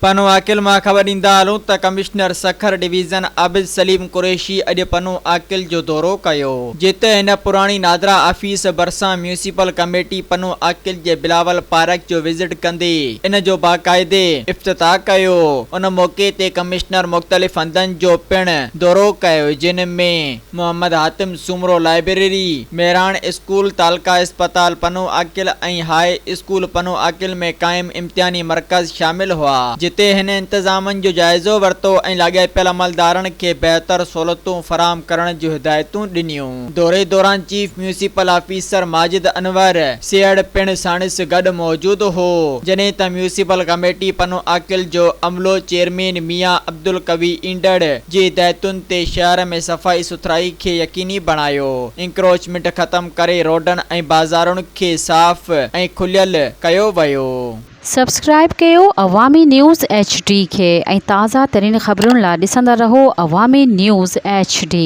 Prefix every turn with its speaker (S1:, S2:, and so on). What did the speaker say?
S1: पनो आकिल मां ख़बर ॾींदा हलूं त कमिश्नर सखर डिवीज़न आबिद सलीम कुरैशी अॼु पनो आकिल जो दौरो कयो, जिते हिन पुराणी नादरा ऑफिस भरिसां म्यूनिसिपल कमेटी पनो आकिल जे बिलावल पार्क जो विज़िट कंदे इन जो बाक़ाइदे इफ्तिताह कयो। उन मौके ते कमिश्नर मुख़्तलिफ़ हंधनि जो पिणु दौरो कयो, जिन में मोहम्मद हातिम सूमरो लाइब्रेरी, मेहरान स्कूल, तालका अस्पताल पनो आकिल ऐं हाई स्कूल पनो आकिल में क़ाइम इम्तिहानी मरकज़ शामिल हुआ, जिते हिन इंतज़ामनि जो जाइज़ो वरितो ऐं लाॻापियल अमलदारनि खे बहितर सहूलियतूं फराहम करण जूं हिदायतूं ॾिनियूं। दौरे दौरान चीफ म्यूनिसिपल ऑफिसर माजिद अनवर सियड़ पिणु साणिस गॾु मौजूद हो, जॾहिं त म्यूनिसिपल कमेटी पनो आकिल जो अमलो चेयरमैन मियां अब्दुल कवी ईंदड़ जी हिदायतुनि ते शहर में सफ़ाई सुथराई खे यकीनी बणायो, इंक्रोचमेंट ख़त्म करे रोडनि ऐं बाज़ारुनि खे साफ़ ऐं खुलियल कयो वियो।
S2: सब्सक्राइब कयो अवामी न्यूज़ HD खे ऐं ताज़ा तरीन ख़बरुनि लाइ ॾिसंदा रहो अवामी न्यूज़ HD।